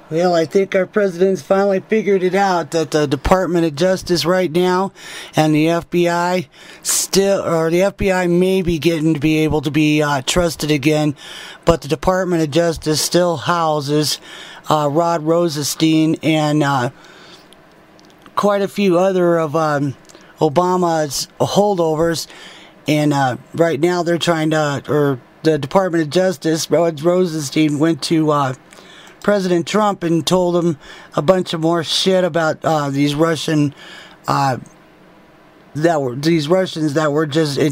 Well, I think our president's finally figured it out that the Department of Justice right now and the FBI the FBI may be getting to be able to be trusted again, but the Department of Justice still houses Rod Rosenstein and quite a few other of Obama's holdovers, and right now they're trying to, or the Department of Justice, Rod Rosenstein went to President Trump and told him a bunch of more shit about these Russians that were just I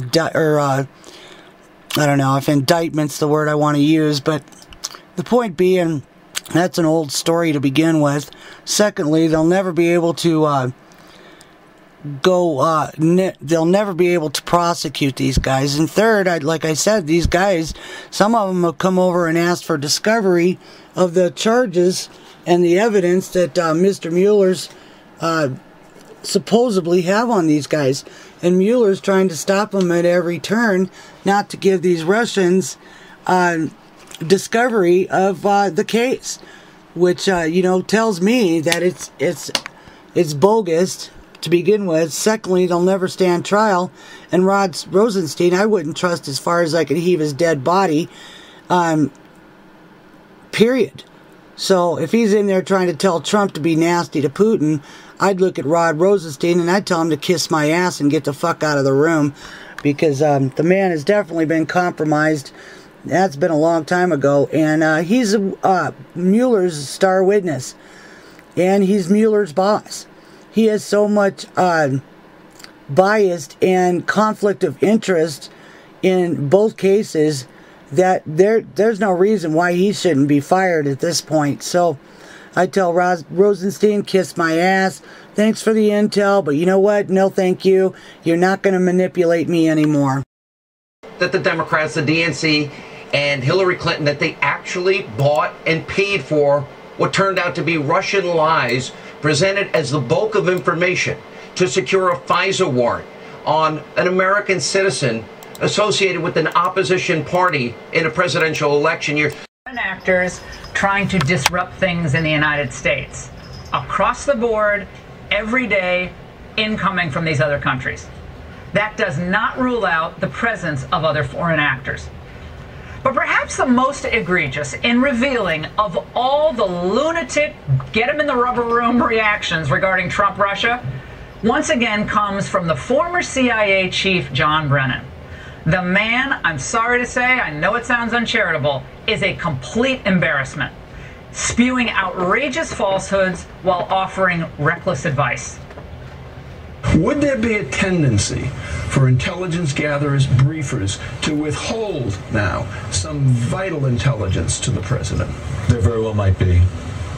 don't know if indictment's the word I want to use, but the point being, that's an old story to begin with. Secondly, they'll never be able to they'll never be able to prosecute these guys. And third, like I said, these guys, some of them have come over and asked for discovery of the charges and the evidence that Mr. Mueller's supposedly have on these guys. And Mueller's trying to stop them at every turn not to give these Russians discovery of the case, which you know, tells me that it's bogus to begin with. Secondly, they'll never stand trial, and Rod Rosenstein I wouldn't trust as far as I could heave his dead body, period. So if he's in there trying to tell Trump to be nasty to Putin, I'd look at Rod Rosenstein and I'd tell him to kiss my ass and get the fuck out of the room, because the man has definitely been compromised. That's been a long time ago, and he's Mueller's star witness, and he's Mueller's boss. He has so much biased and conflict of interest in both cases that there's no reason why he shouldn't be fired at this point. So I tell Rosenstein, kiss my ass. Thanks for the intel, but you know what? No thank you. You're not going to manipulate me anymore. That the Democrats, the DNC, and Hillary Clinton, that they actually bought and paid for what turned out to be Russian lies presented as the bulk of information to secure a FISA warrant on an American citizen associated with an opposition party in a presidential election year. Actors trying to disrupt things in the United States. Across the board, every day, incoming from these other countries. That does not rule out the presence of other foreign actors. But perhaps the most egregious in revealing of all the lunatic, get him in the rubber room reactions regarding Trump-Russia, once again comes from the former CIA chief, John Brennan. The man, I'm sorry to say, I know it sounds uncharitable, is a complete embarrassment, spewing outrageous falsehoods while offering reckless advice. Would there be a tendency for intelligence gatherers, briefers, to withhold now some vital intelligence to the president? There very well might be.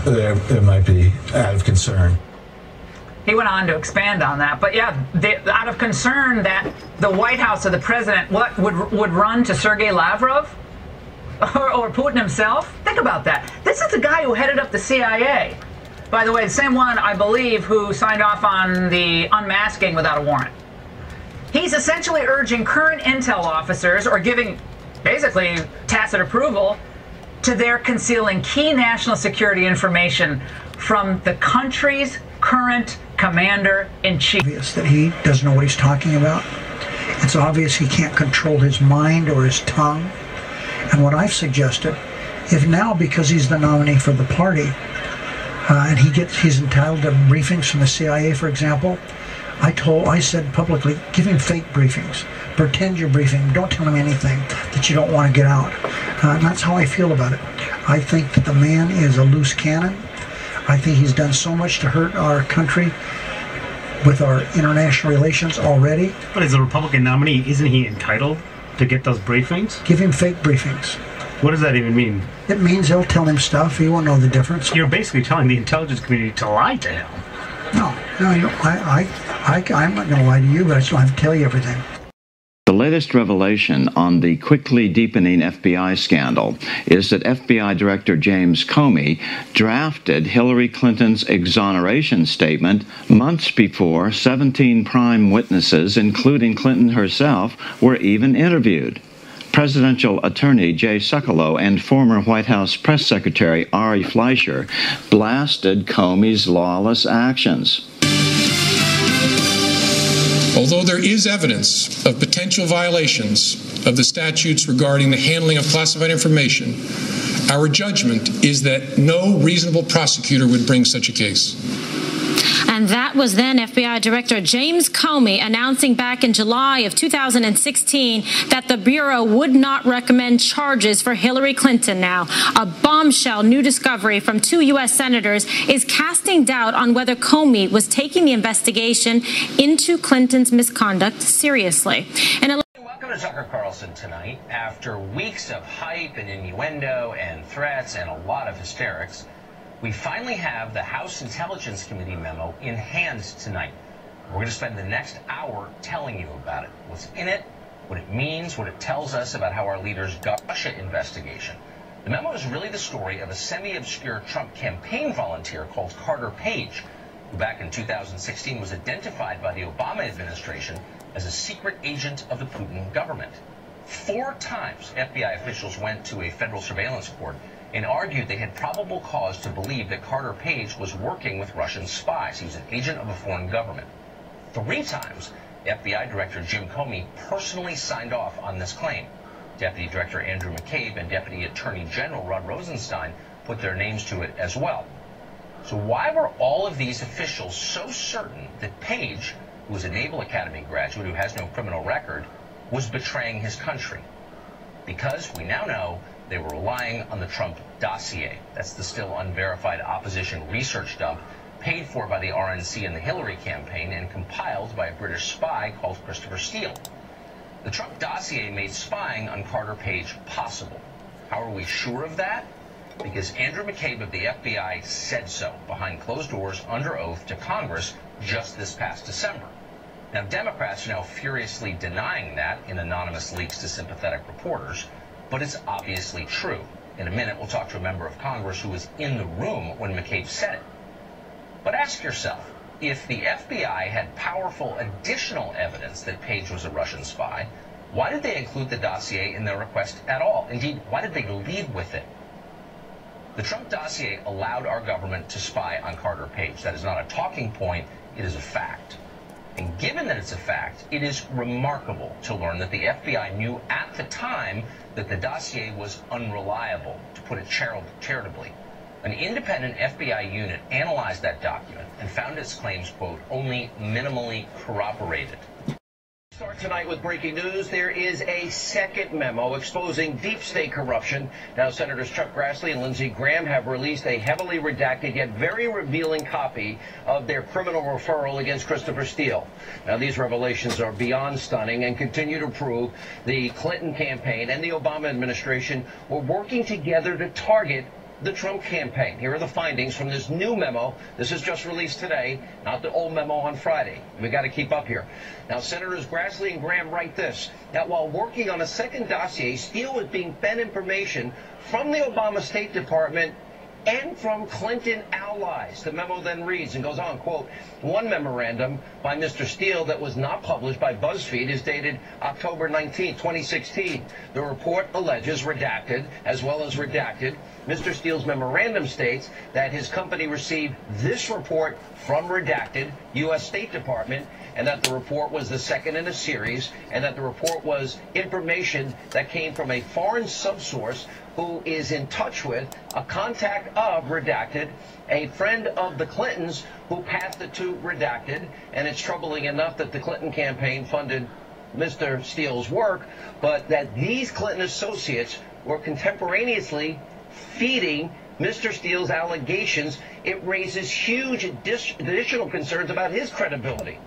There might be, out of concern. He went on to expand on that, but yeah, out of concern that the White House or the president would run to Sergei Lavrov or Putin himself. Think about that. This is the guy who headed up the CIA. By the way, the same one, I believe, who signed off on the unmasking without a warrant. He's essentially urging current intel officers, or giving basically tacit approval, to their concealing key national security information from the country's current commander-in-chief. It's obvious that he doesn't know what he's talking about. It's obvious he can't control his mind or his tongue. And what I've suggested, if now, because he's the nominee for the party, and he's entitled to briefings from the CIA, for example, I said publicly, give him fake briefings. Pretend you're briefing. Don't tell him anything that you don't want to get out. And that's how I feel about it. I think that the man is a loose cannon. I think he's done so much to hurt our country with our international relations already. But as a Republican nominee, isn't he entitled to get those briefings? Give him fake briefings. What does that even mean? It means they'll tell him stuff. He won't know the difference. You're basically telling the intelligence community to lie to him. No, I'm not going to lie to you, but I still have to tell you everything. The latest revelation on the quickly deepening FBI scandal is that FBI Director James Comey drafted Hillary Clinton's exoneration statement months before 17 prime witnesses, including Clinton herself, were even interviewed. Presidential Attorney Jay Sekulow and former White House Press Secretary Ari Fleischer blasted Comey's lawless actions. Although there is evidence of potential violations of the statutes regarding the handling of classified information, our judgment is that no reasonable prosecutor would bring such a case. And that was then FBI Director James Comey announcing back in July of 2016 that the Bureau would not recommend charges for Hillary Clinton. Now, a bombshell new discovery from 2 U.S. senators is casting doubt on whether Comey was taking the investigation into Clinton's misconduct seriously. Welcome to Tucker Carlson tonight. After weeks of hype and innuendo and threats and a lot of hysterics, we finally have the House Intelligence Committee memo in hand tonight. We're going to spend the next hour telling you about it, what's in it, what it means, what it tells us about how our leaders got Russia investigation. The memo is really the story of a semi-obscure Trump campaign volunteer called Carter Page, who back in 2016 was identified by the Obama administration as a secret agent of the Putin government. 4 times FBI officials went to a federal surveillance court and argued they had probable cause to believe that Carter Page was working with Russian spies. He was an agent of a foreign government. 3 times, FBI Director Jim Comey personally signed off on this claim. Deputy Director Andrew McCabe and Deputy Attorney General Rod Rosenstein put their names to it as well. So why were all of these officials so certain that Page, who was a Naval Academy graduate who has no criminal record, was betraying his country? Because we now know they were relying on the Trump dossier. That's the still unverified opposition research dump paid for by the RNC and the Hillary campaign and compiled by a British spy called Christopher Steele. The Trump dossier made spying on Carter Page possible. How are we sure of that? Because Andrew McCabe of the FBI said so behind closed doors under oath to Congress just this past December. Now, Democrats are now furiously denying that in anonymous leaks to sympathetic reporters, but it's obviously true. In a minute, we'll talk to a member of Congress who was in the room when McCabe said it. But ask yourself, if the FBI had powerful additional evidence that Page was a Russian spy, why did they include the dossier in their request at all? Indeed, why did they lead with it? The Trump dossier allowed our government to spy on Carter Page. That is not a talking point, it is a fact. And given that it's a fact, it is remarkable to learn that the FBI knew at the time that the dossier was unreliable, to put it charitably. An independent FBI unit analyzed that document and found its claims, quote, only minimally corroborated. Start tonight with breaking news. There is a second memo exposing deep state corruption. Now, Senators Chuck Grassley and Lindsey Graham have released a heavily redacted yet very revealing copy of their criminal referral against Christopher Steele. Now, these revelations are beyond stunning and continue to prove the Clinton campaign and the Obama administration were working together to target the Trump campaign. Here are the findings from this new memo. This is just released today, not the old memo on Friday. We got to keep up here. Now, Senators Grassley and Graham write this. That while working on a second dossier, Steele was being fed information from the Obama State Department and from Clinton allies. The memo then reads and goes on, quote, one memorandum by Mr. Steele that was not published by BuzzFeed is dated October 19, 2016. The report alleges redacted, as well as redacted. Mr. Steele's memorandum states that his company received this report from redacted U.S. State Department, and that the report was the second in a series, and that the report was information that came from a foreign subsource who is in touch with a contact of redacted, a friend of the Clintons who passed it to redacted. And it's troubling enough that the Clinton campaign funded Mr. Steele's work, but that these Clinton associates were contemporaneously feeding Mr. Steele's allegations. It raises huge additional concerns about his credibility.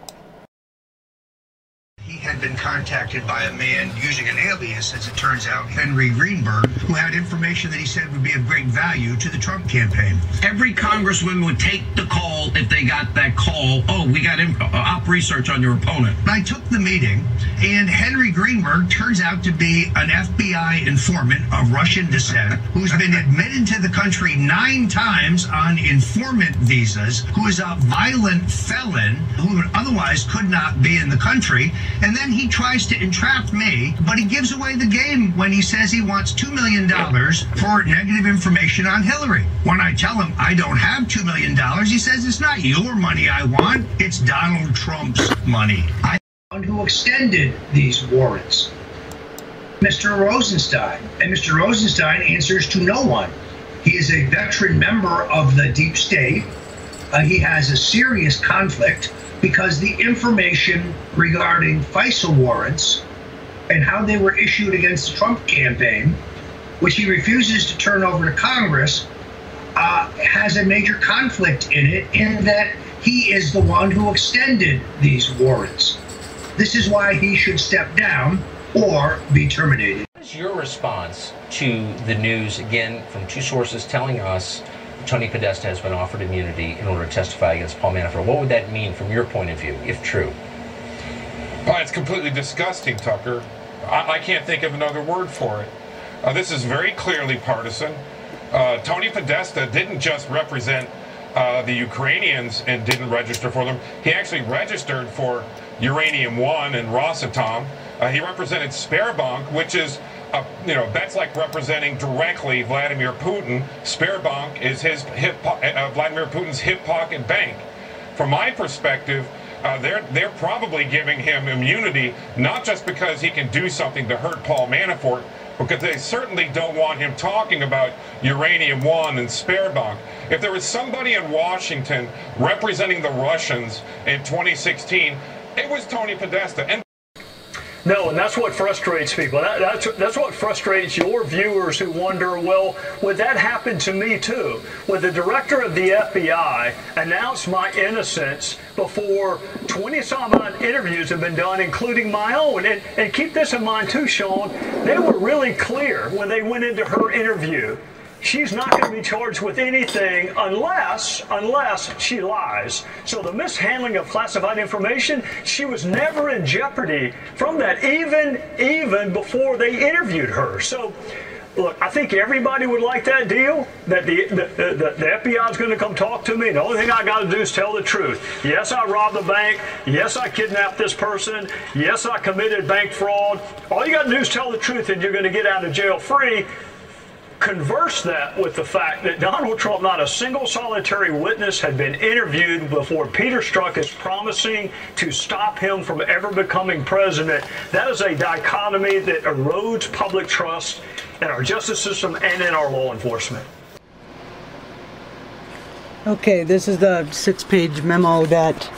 He had been contacted by a man using an alias, as it turns out, Henry Greenberg, who had information that he said would be of great value to the Trump campaign. Every congressman would take the call if they got that call. Oh, we got op research on your opponent. I took the meeting, and Henry Greenberg turns out to be an FBI informant of Russian descent who's been admitted to the country 9 times on informant visas, who is a violent felon who otherwise could not be in the country. And then he tries to entrap me, but he gives away the game when he says he wants $2 million for negative information on Hillary. When I tell him I don't have $2 million, he says it's not your money I want, it's Donald Trump's money. Who extended these warrants? Mr. Rosenstein. And Mr. Rosenstein answers to no one. He is a veteran member of the deep state. He has a serious conflict because the information regarding FISA warrants and how they were issued against the Trump campaign, which he refuses to turn over to Congress, has a major conflict in it, in that he is the one who extended these warrants. This is why he should step down or be terminated. What is your response to the news, again, from two sources telling us Tony Podesta has been offered immunity in order to testify against Paul Manafort? What would that mean from your point of view, if true? Well, it's completely disgusting, Tucker. I can't think of another word for it. This is very clearly partisan. Tony Podesta didn't just represent the Ukrainians and didn't register for them. He actually registered for Uranium One and Rosatom. He represented Sberbank, which is, that's like representing directly Vladimir Putin. Sberbank is Vladimir Putin's hip pocket bank. From my perspective, they're probably giving him immunity, not just because he can do something to hurt Paul Manafort, because they certainly don't want him talking about Uranium One and Sberbank. If there was somebody in Washington representing the Russians in 2016, it was Tony Podesta. No, and that's what frustrates people. That's what frustrates your viewers who wonder, well, would that happen to me too? Would the director of the FBI announce my innocence before 20-some-odd interviews have been done, including my own? And keep this in mind too, Sean, they were really clear when they went into her interview. She's not going to be charged with anything unless she lies. So the mishandling of classified information, she was never in jeopardy from that, even before they interviewed her. So, look, I think everybody would like that deal, that the FBI is going to come talk to me. The only thing I got to do is tell the truth. Yes, I robbed the bank. Yes, I kidnapped this person. Yes, I committed bank fraud. All you got to do is tell the truth, and you're going to get out of jail free. Converse that with the fact that Donald Trump, not a single solitary witness had been interviewed before Peter Strzok is promising to stop him from ever becoming president. That is a dichotomy that erodes public trust in our justice system and in our law enforcement. Okay, this is the 6-page memo that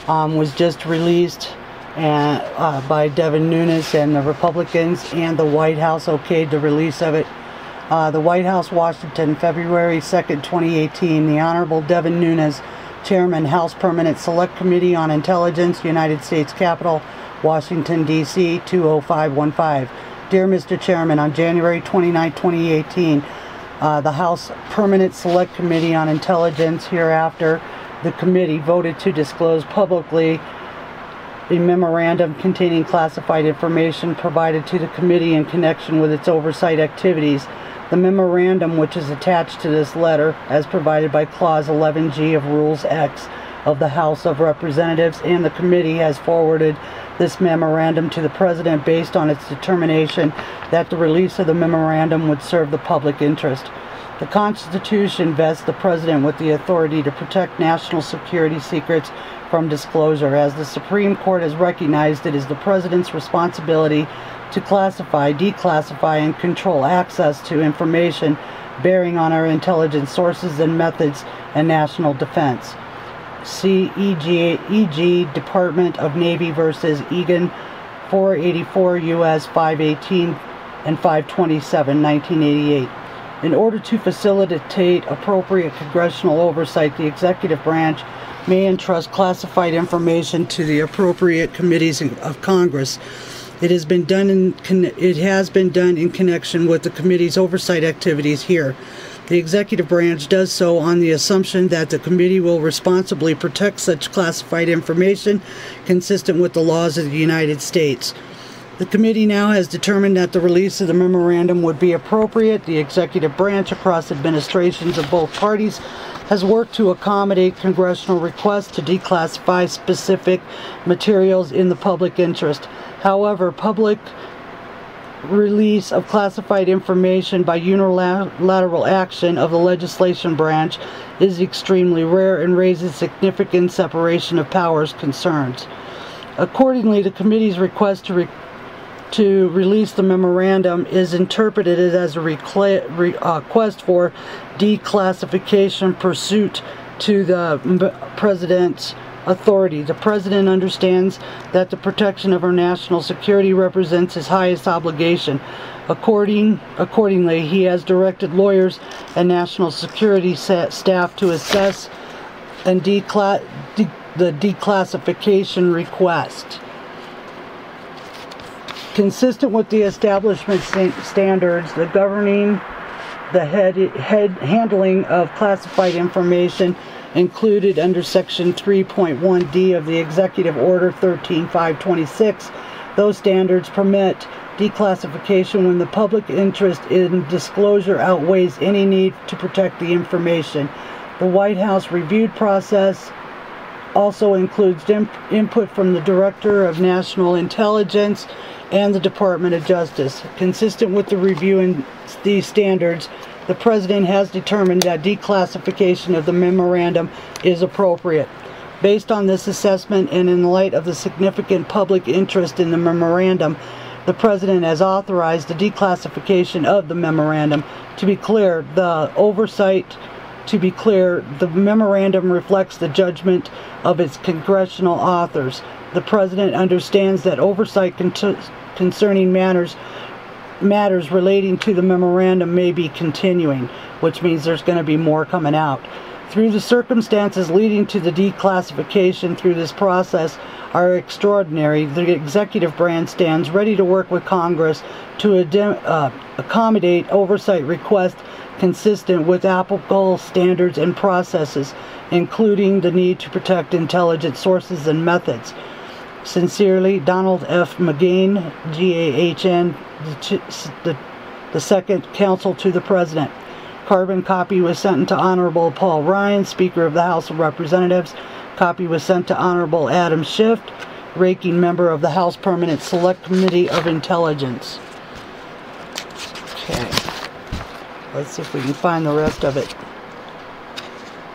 was just released by Devin Nunes and the Republicans, and the White House okayed the release of it. The White House, Washington, February 2nd, 2018. The Honorable Devin Nunes, Chairman, House Permanent Select Committee on Intelligence, United States Capitol, Washington, D.C., 20515. Dear Mr. Chairman, on January 29, 2018, the House Permanent Select Committee on Intelligence, hereafter the committee, voted to disclose publicly a memorandum containing classified information provided to the committee in connection with its oversight activities. The memorandum, which is attached to this letter, as provided by Clause 11G of Rules X of the House of Representatives, and the committee has forwarded this memorandum to the President based on its determination that the release of the memorandum would serve the public interest. The Constitution vests the President with the authority to protect national security secrets from disclosure. As the Supreme Court has recognized, it is the President's responsibility to classify, declassify, and control access to information bearing on our intelligence sources and methods and national defense. See E.G. Department of Navy versus Egan, 484 U.S. 518 and 527, 1988. In order to facilitate appropriate congressional oversight, the executive branch may entrust classified information to the appropriate committees of Congress. It has been done in connection with the committee's oversight activities here. The executive branch does so on the assumption that the committee will responsibly protect such classified information consistent with the laws of the United States. The committee now has determined that the release of the memorandum would be appropriate. The executive branch, across administrations of both parties, has worked to accommodate congressional requests to declassify specific materials in the public interest. However, public release of classified information by unilateral action of the legislation branch is extremely rare and raises significant separation of powers concerns. Accordingly, the committee's request to release the memorandum is interpreted as a request for declassification pursuant to the President's authority. The President understands that the protection of our national security represents his highest obligation. Accordingly, he has directed lawyers and national security staff to assess and the declassification request. Consistent with the establishment standards, the governing the handling of classified information included under Section 3.1D of the Executive Order 13526. Those standards permit declassification when the public interest in disclosure outweighs any need to protect the information. The White House review process also includes input from the Director of National Intelligence and the Department of Justice. Consistent with the review and these standards, the President has determined that declassification of the memorandum is appropriate. Based on this assessment and in light of the significant public interest in the memorandum, the President has authorized the declassification of the memorandum. To be clear, the memorandum reflects the judgment of its congressional authors. The President understands that oversight concerning matters relating to the memorandum may be continuing, which means there's going to be more coming out. Through the circumstances leading to the declassification through this process are extraordinary, the executive branch stands ready to work with Congress to accommodate oversight requests consistent with applicable standards and processes, including the need to protect intelligence sources and methods. Sincerely, Donald F. McGahn, GAHN, the Second Counsel to the President. Carbon copy was sent to Honorable Paul Ryan, Speaker of the House of Representatives. Copy was sent to Honorable Adam Schiff, ranking member of the House Permanent Select Committee of Intelligence. Okay. Let's see if we can find the rest of it.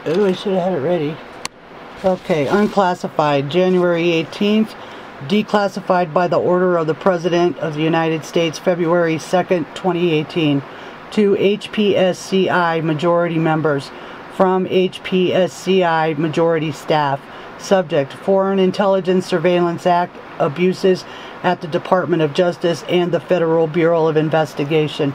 Oh, I should have had it ready. Okay, unclassified, January 18th, declassified by the order of the President of the United States, February 2nd, 2018, to HPSCI majority members from HPSCI majority staff. Subject, Foreign Intelligence Surveillance Act abuses at the Department of Justice and the Federal Bureau of Investigation.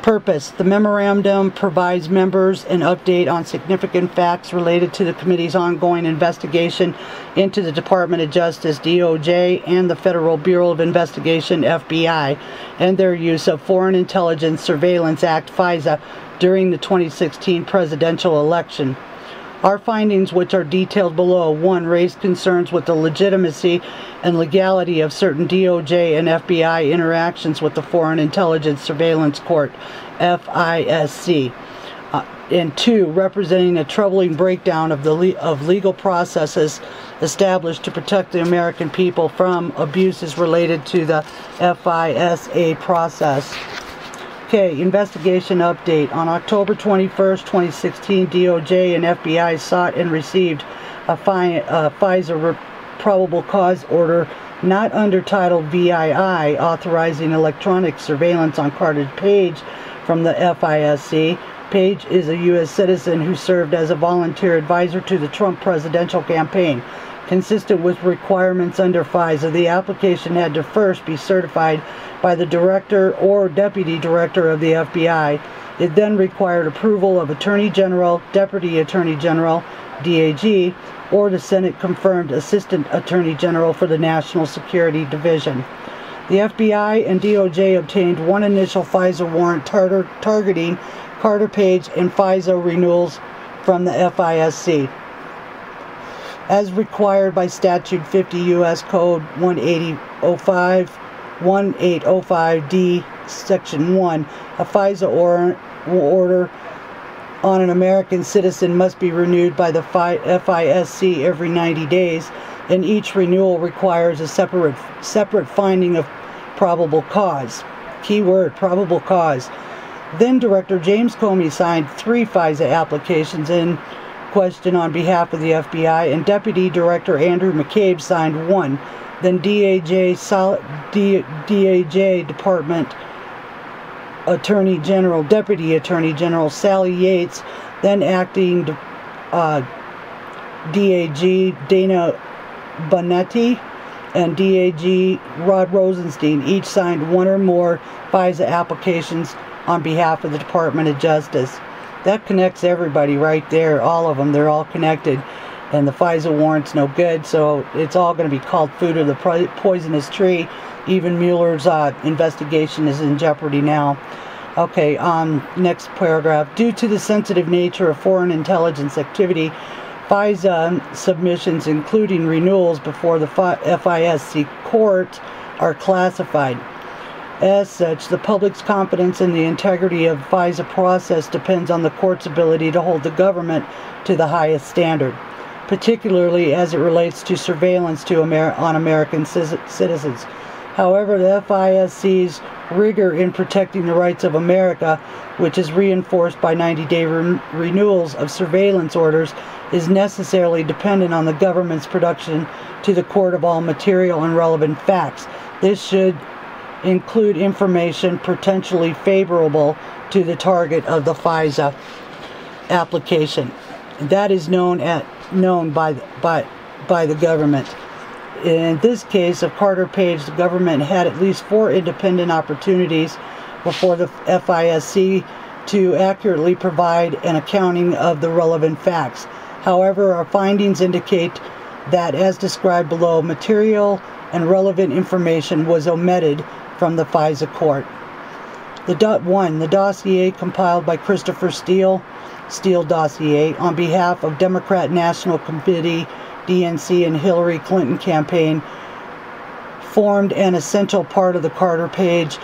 Purpose, the memorandum provides members an update on significant facts related to the committee's ongoing investigation into the Department of Justice, D.O.J, and the Federal Bureau of Investigation, F.B.I, and their use of Foreign Intelligence Surveillance Act, FISA, during the 2016 presidential election. Our findings, which are detailed below: 1. Raised concerns with the legitimacy and legality of certain DOJ and FBI interactions with the Foreign Intelligence Surveillance Court, FISC. And 2. Representing a troubling breakdown of legal processes established to protect the American people from abuses related to the FISA process. Okay, investigation update. On October 21st, 2016, DOJ and FBI sought and received a FISA probable cause order not under Title VII, authorizing electronic surveillance on Carter Page from the FISC. Page is a U.S. citizen who served as a volunteer advisor to the Trump presidential campaign. Consistent with requirements under FISA, the application had to first be certified by the Director or Deputy Director of the FBI. It then required approval of Attorney General, Deputy Attorney General, DAG, or the Senate-confirmed Assistant Attorney General for the National Security Division. The FBI and DOJ obtained one initial FISA warrant targeting Carter Page and FISA renewals from the FISC. As required by Statute 50 U.S. Code 1805D, Section 1, a FISA order on an American citizen must be renewed by the FISC every 90 days. and each renewal requires a separate finding of probable cause. Keyword, probable cause. Then Director James Comey signed 3 FISA applications in question on behalf of the FBI, and Deputy Director Andrew McCabe signed 1. Then DOJ Department Attorney General, Deputy Attorney General Sally Yates, then Acting DAG Dana Bonetti, and DAG Rod Rosenstein each signed 1 or more FISA applications on behalf of the Department of Justice. That connects everybody right there, all of them. They're all connected, and the FISA warrant's no good, so it's all going to be called food of the poisonous tree. Even Mueller's investigation is in jeopardy now. Okay, next paragraph. Due to the sensitive nature of foreign intelligence activity, FISA submissions, including renewals before the FISC court, are classified. As such, the public's confidence in the integrity of FISA process depends on the court's ability to hold the government to the highest standard, particularly as it relates to surveillance on American citizens. However, the FISC's rigor in protecting the rights of America, which is reinforced by 90-day renewals of surveillance orders, is necessarily dependent on the government's production to the court of all material and relevant facts. This should include information potentially favorable to the target of the FISA application. That is known by the government. In this case of Carter Page, the government had at least 4 independent opportunities before the FISC to accurately provide an accounting of the relevant facts. However, our findings indicate that, as described below, material and relevant information was omitted from the FISA court. The dossier compiled by Christopher Steele dossier, on behalf of Democrat National Committee, DNC, and Hillary Clinton campaign, formed an essential part of the Carter Page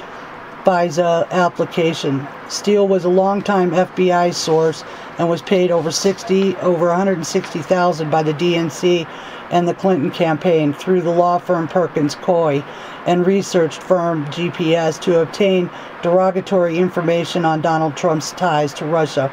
FISA application. Steele was a longtime FBI source and was paid over $160,000 by the DNC and the Clinton campaign through the law firm Perkins Coie and research firm GPS to obtain derogatory information on Donald Trump's ties to Russia.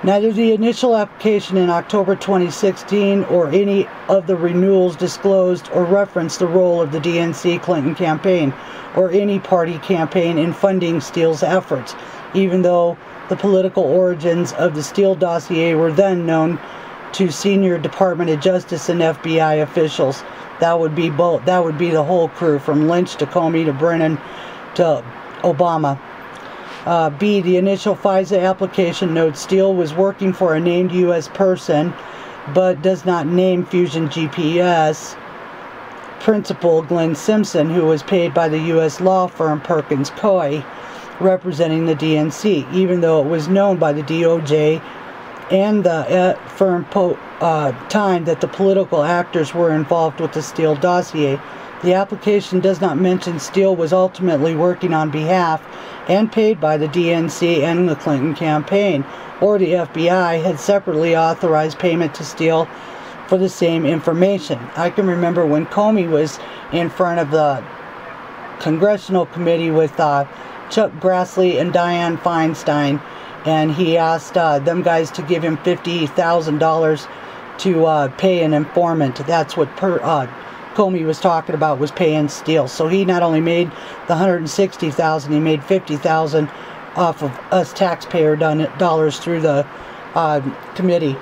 Neither the initial application in October 2016 or any of the renewals disclosed or referenced the role of the DNC Clinton campaign or any party campaign in funding Steele's efforts, even though the political origins of the Steele dossier were then known to senior Department of Justice and FBI officials. That would be the whole crew, from Lynch to Comey to Brennan to Obama. B. The initial FISA application notes Steele was working for a named U.S. person, but does not name Fusion GPS principal Glenn Simpson, who was paid by the U.S. law firm Perkins Coie, representing the DNC, even though it was known by the DOJ and the firm time that the political actors were involved with the Steele dossier. The application does not mention Steele was ultimately working on behalf and paid by the DNC and the Clinton campaign, or the FBI had separately authorized payment to Steele for the same information. I can remember when Comey was in front of the Congressional Committee with Chuck Grassley and Dianne Feinstein, and he asked them guys to give him $50,000 to pay an informant. That's what Comey was talking about, was paying Steele. So he not only made the $160,000, he made $50,000 off of us taxpayer dollars through the committee.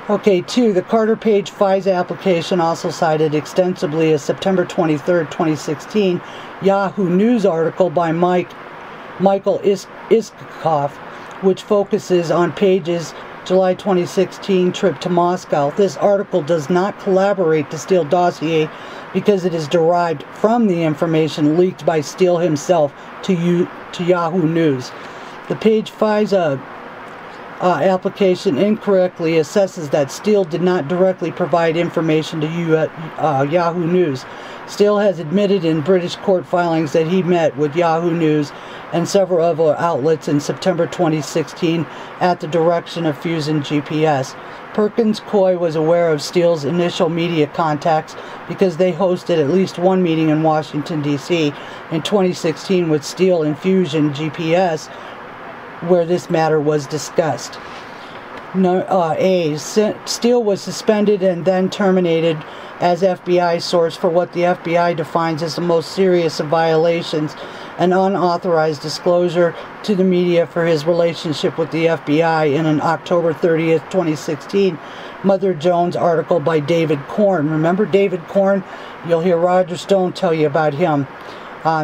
Okay, 2. The Carter Page FISA application also cited extensively a September 23, 2016 Yahoo News article by Michael Iskakov, which focuses on Page's July 2016 trip to Moscow. This article does not collaborate the Steele dossier because it is derived from the information leaked by Steele himself to Yahoo News. The Page FISA application incorrectly assesses that Steele did not directly provide information to Yahoo News. Steele has admitted in British court filings that he met with Yahoo News and several other outlets in September 2016 at the direction of Fusion GPS. Perkins Coie was aware of Steele's initial media contacts because they hosted at least one meeting in Washington, D.C. in 2016 with Steele and Fusion GPS, where this matter was discussed. Steele was suspended and then terminated as FBI source for what the FBI defines as the most serious of violations, an unauthorized disclosure to the media for his relationship with the FBI in an October 30th, 2016 Mother Jones article by David Korn. Remember David Korn? You'll hear Roger Stone tell you about him.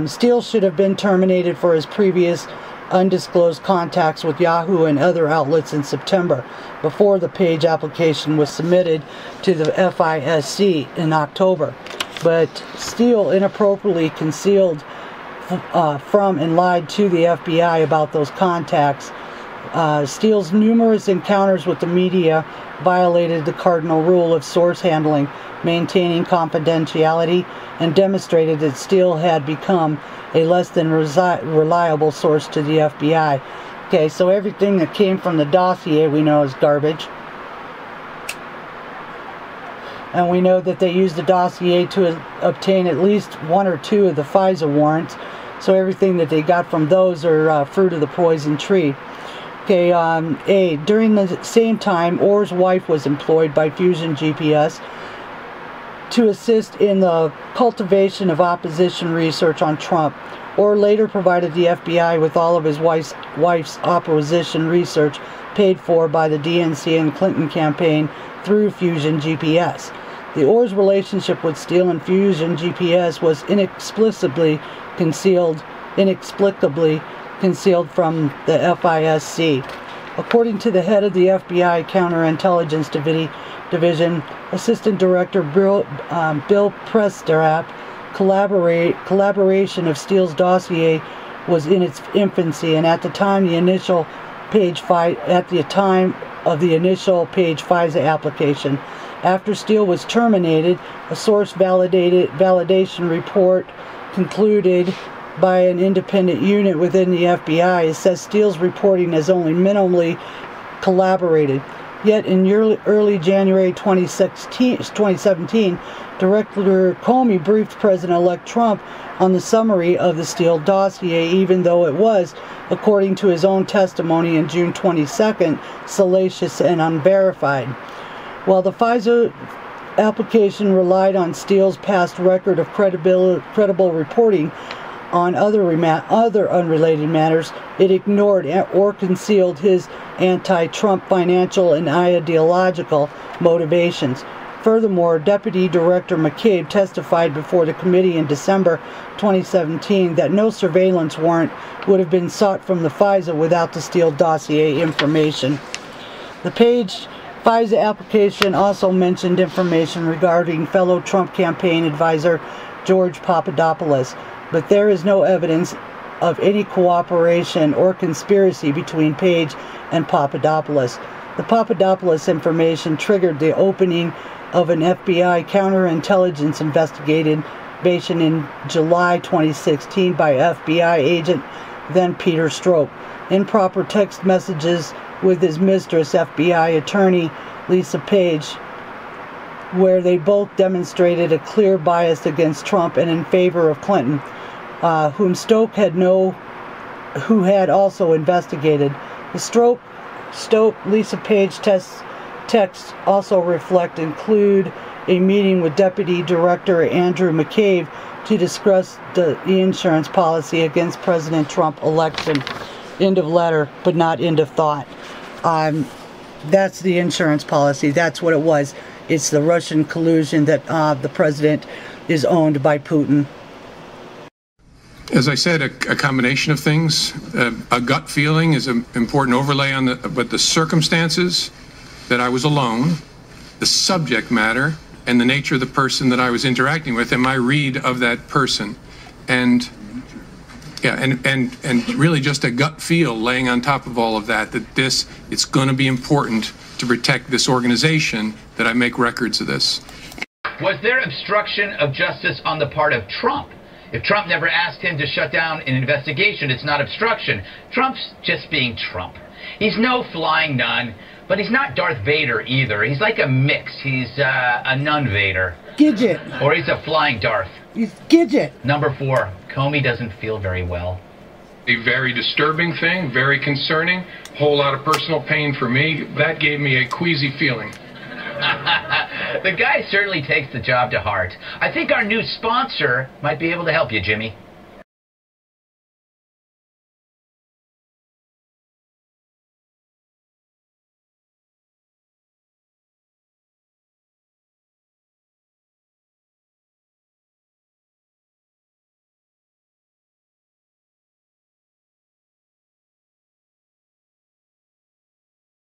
Steele should have been terminated for his previous undisclosed contacts with Yahoo and other outlets in September, before the page application was submitted to the FISC in October. But Steele inappropriately concealed from and lied to the FBI about those contacts. Steele's numerous encounters with the media violated the cardinal rule of source handling, maintaining confidentiality, and demonstrated that Steele had become a less than reliable source to the FBI. Okay, so everything that came from the dossier we know is garbage. And we know that they used the dossier to obtain at least one or two of the FISA warrants. So everything that they got from those are fruit of the poison tree. Okay, during the same time, Orr's wife was employed by Fusion GPS to assist in the cultivation of opposition research on Trump. Orr later provided the FBI with all of his wife's opposition research paid for by the DNC and Clinton campaign through Fusion GPS. The Orr's relationship with Steele and Fusion GPS was inexplicably concealed from the FISC. According to the head of the FBI Counterintelligence Division, Assistant Director Bill Presterap, collaboration of Steele's dossier was in its infancy, and at the time of the initial page FISA application. After Steele was terminated, a source validation report concluded by an independent unit within the FBI says Steele's reporting has only minimally collaborated. Yet in early January 2017, Director Comey briefed President-elect Trump on the summary of the Steele dossier, even though it was, according to his own testimony in June 22nd, salacious and unverified. While the FISA application relied on Steele's past record of credible reporting on other unrelated matters, it ignored or concealed his anti-Trump financial and ideological motivations. Furthermore, Deputy Director McCabe testified before the committee in December 2017 that no surveillance warrant would have been sought from the FISA without the Steele dossier information. The page FISA application also mentioned information regarding fellow Trump campaign advisor George Papadopoulos, but there is no evidence of any cooperation or conspiracy between Page and Papadopoulos. The Papadopoulos information triggered the opening of an FBI counterintelligence investigation in July 2016 by FBI agent then Peter Strzok. Improper text messages with his mistress, FBI attorney Lisa Page, where they both demonstrated a clear bias against Trump and in favor of Clinton, whom who had also investigated. The Lisa Page texts also include a meeting with Deputy Director Andrew McCabe to discuss the insurance policy against President Trump election. End of letter, but not end of thought. That's the insurance policy. That's what it was. It's the Russian collusion that the president is owned by Putin. As I said, a combination of things. A gut feeling is an important overlay on but the circumstances that I was alone, the subject matter, and the nature of the person that I was interacting with, and my read of that person. And Yeah, and really just a gut feel laying on top of all of that, it's going to be important to protect this organization that I make records of this. Was there obstruction of justice on the part of Trump? If Trump never asked him to shut down an investigation, it's not obstruction. Trump's just being Trump. He's no flying nun, but he's not Darth Vader either. He's like a mix. He's a nun Vader. Gidget. Or he's a flying Darth. He's Gidget. Number 4, Comey doesn't feel very well. A very disturbing thing, very concerning, whole lot of personal pain for me. That gave me a queasy feeling. The guy certainly takes the job to heart. I think our new sponsor might be able to help you, Jimmy.